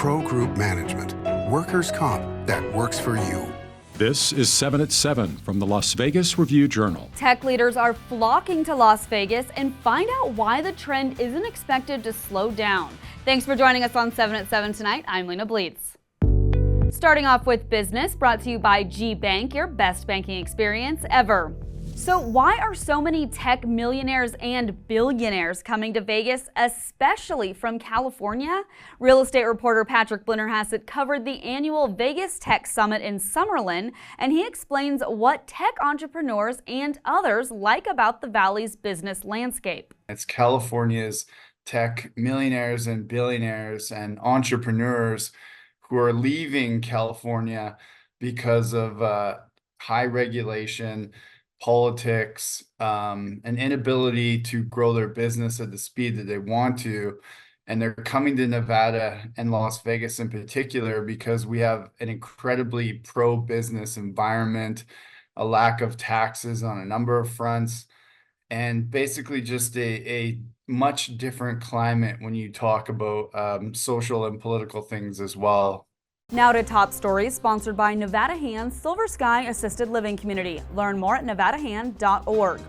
Pro Group Management. Workers' comp that works for you. This is 7 at 7 from the Las Vegas Review-Journal. Tech leaders are flocking to Las Vegas and find out why the trend isn't expected to slow down. Thanks for joining us on 7 at 7 tonight. I'm Lena Bleetz. Starting off with business, brought to you by G Bank, your best banking experience ever. So why are so many tech millionaires and billionaires coming to Vegas, especially from California? Real estate reporter Patrick Blennerhassett covered the annual Vegas Tech Summit in Summerlin, and he explains what tech entrepreneurs and others like about the Valley's business landscape. It's California's tech millionaires and billionaires and entrepreneurs who are leaving California because of high regulation, politics, an inability to grow their business at the speed that they want to. And they're coming to Nevada and Las Vegas in particular because we have an incredibly pro-business environment, a lack of taxes on a number of fronts, and basically just a much different climate when you talk about social and political things as well. Now to top stories, sponsored by Nevada Hand's Silver Sky Assisted Living Community. Learn more at nevadahand.org.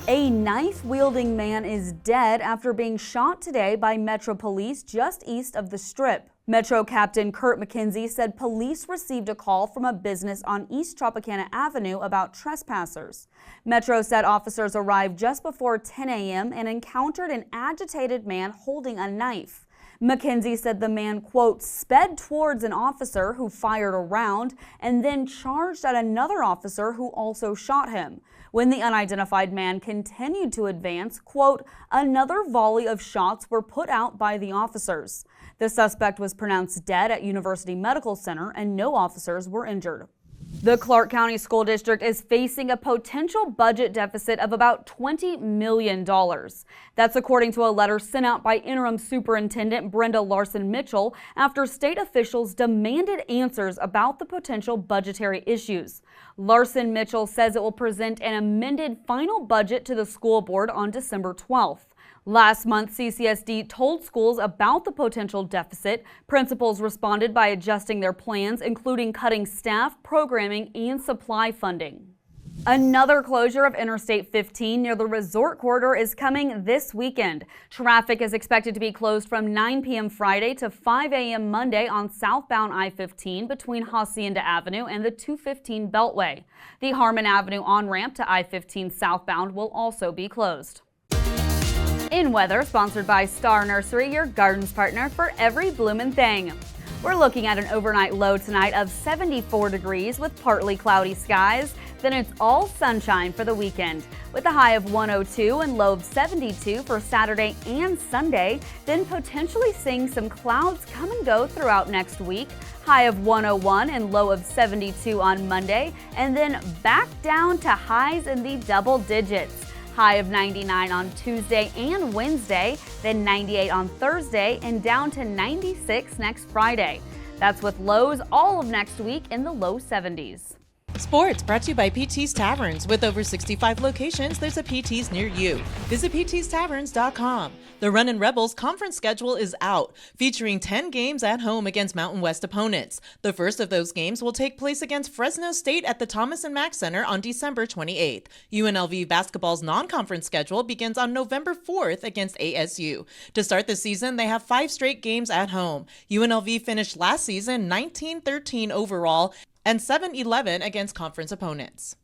A knife-wielding man is dead after being shot today by Metro Police just east of the Strip. Metro Captain Kurt McKenzie said police received a call from a business on East Tropicana Avenue about trespassers. Metro said officers arrived just before 10 a.m. and encountered an agitated man holding a knife. McKenzie said the man, quote, sped towards an officer who fired a round and then charged at another officer who also shot him. When the unidentified man continued to advance, quote, another volley of shots were put out by the officers. The suspect was pronounced dead at University Medical Center and no officers were injured. The Clark County School District is facing a potential budget deficit of about $20 million. That's according to a letter sent out by Interim Superintendent Brenda Larson-Mitchell after state officials demanded answers about the potential budgetary issues. Larson-Mitchell says it will present an amended final budget to the school board on December 12th. Last month, CCSD told schools about the potential deficit. Principals responded by adjusting their plans, including cutting staff, programming, and supply funding. Another closure of Interstate 15 near the resort corridor is coming this weekend. Traffic is expected to be closed from 9 p.m. Friday to 5 a.m. Monday on southbound I-15 between Hacienda Avenue and the 215 Beltway. The Harmon Avenue on-ramp to I-15 southbound will also be closed. In weather, sponsored by Star Nursery, your garden's partner for every bloomin' thing. We're looking at an overnight low tonight of 74 degrees with partly cloudy skies. Then it's all sunshine for the weekend with a high of 102 and low of 72 for Saturday and Sunday. Then potentially seeing some clouds come and go throughout next week. High of 101 and low of 72 on Monday, and then back down to highs in the double digits. High of 99 on Tuesday and Wednesday, then 98 on Thursday, and down to 96 next Friday. That's with lows all of next week in the low 70s. Sports brought to you by PT's Taverns. With over 65 locations, there's a PT's near you. Visit ptstaverns.com. The Runnin' Rebels conference schedule is out, featuring 10 games at home against Mountain West opponents. The first of those games will take place against Fresno State at the Thomas & Mack Center on December 28th. UNLV basketball's non-conference schedule begins on November 4th against ASU. To start the season, they have 5 straight games at home. UNLV finished last season 19-13 overall and 7-11 against conference opponents.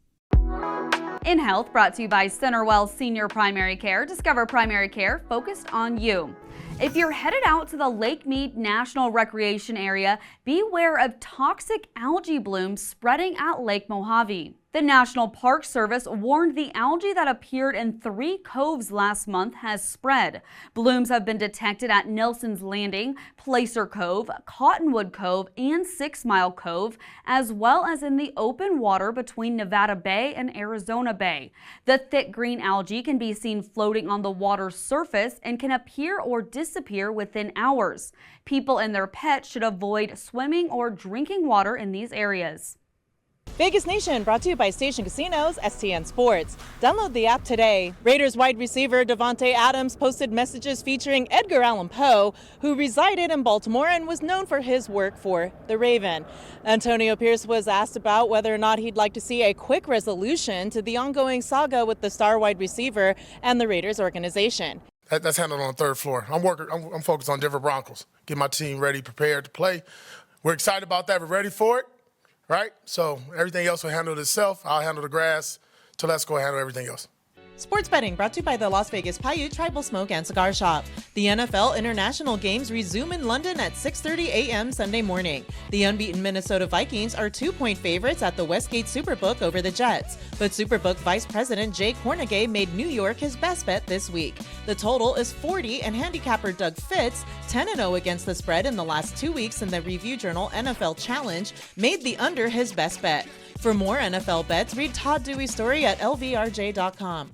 In Health, brought to you by Centerwell Senior Primary Care. Discover primary care focused on you. If you're headed out to the Lake Mead National Recreation Area, beware of toxic algae blooms spreading at Lake Mohave. The National Park Service warned the algae that appeared in 3 coves last month has spread. Blooms have been detected at Nelson's Landing, Placer Cove, Cottonwood Cove, and 6 Mile Cove, as well as in the open water between Nevada Bay and Arizona Bay. The thick green algae can be seen floating on the water's surface and can appear or disappear within hours. People and their pets should avoid swimming or drinking water in these areas. Vegas Nation brought to you by Station Casinos, STN Sports. Download the app today. Raiders wide receiver Davante Adams posted messages featuring Edgar Allan Poe, who resided in Baltimore and was known for his work for the Raven. Antonio Pierce was asked about whether or not he'd like to see a quick resolution to the ongoing saga with the star wide receiver and the Raiders organization. That's handled on the third floor. I'm focused on Denver Broncos. Get my team ready, prepared to play. We're excited about that. We're ready for it. Right? So everything else will handle itself. I'll handle the grass. Telesco handle everything else. Sports betting brought to you by the Las Vegas Paiute Tribal Smoke and Cigar Shop. The NFL International games resume in London at 6:30 a.m. Sunday morning. The unbeaten Minnesota Vikings are 2-point favorites at the Westgate Superbook over the Jets. But Superbook Vice President Jake Hornegay made New York his best bet this week. The total is 40, and handicapper Doug Fitz, 10-0 against the spread in the last 2 weeks in the Review Journal NFL Challenge, made the under his best bet. For more NFL bets, read Todd Dewey's story at lvrj.com.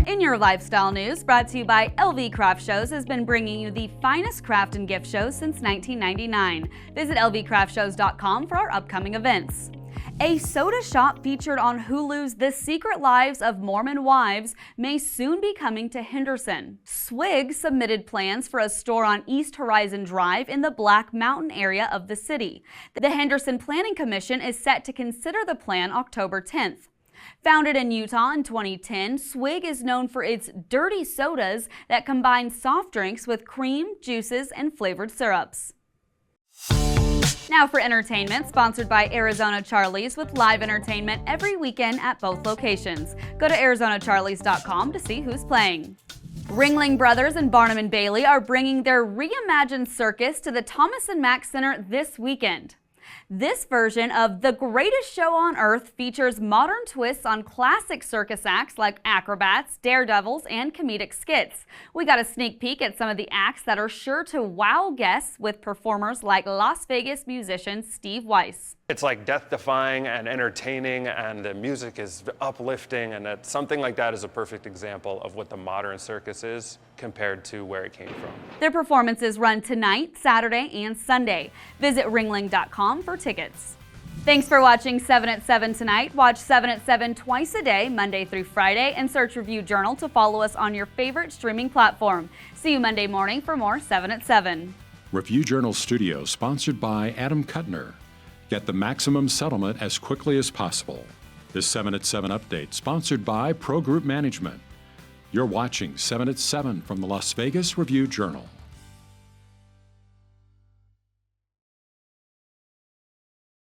In your lifestyle news, brought to you by LV Craft Shows, has been bringing you the finest craft and gift shows since 1999. Visit lvcraftshows.com for our upcoming events. A soda shop featured on Hulu's The Secret Lives of Mormon Wives may soon be coming to Henderson. Swig submitted plans for a store on East Horizon Drive in the Black Mountain area of the city. The Henderson Planning Commission is set to consider the plan October 10th. Founded in Utah in 2010, Swig is known for its dirty sodas that combine soft drinks with cream, juices, and flavored syrups. Now for entertainment, sponsored by Arizona Charlie's with live entertainment every weekend at both locations. Go to ArizonaCharlies.com to see who's playing. Ringling Brothers and Barnum and Bailey are bringing their reimagined circus to the Thomas and Mack Center this weekend. This version of The Greatest Show on Earth features modern twists on classic circus acts like acrobats, daredevils, and comedic skits. We got a sneak peek at some of the acts that are sure to wow guests with performers like Las Vegas musician Steve Weiss. It's like death-defying and entertaining, and the music is uplifting, and something like that is a perfect example of what the modern circus is compared to where it came from. Their performances run tonight, Saturday, and Sunday. Visit ringling.com for tickets. Thanks for watching 7 at 7 tonight. Watch 7 at 7 twice a day, Monday through Friday, and search Review Journal to follow us on your favorite streaming platform. See you Monday morning for more 7 at 7. Review Journal Studio, sponsored by Adam Kuttner. Get the maximum settlement as quickly as possible. This 7 at 7 update, sponsored by Pro Group Management. You're watching 7 at 7 from the Las Vegas Review Journal.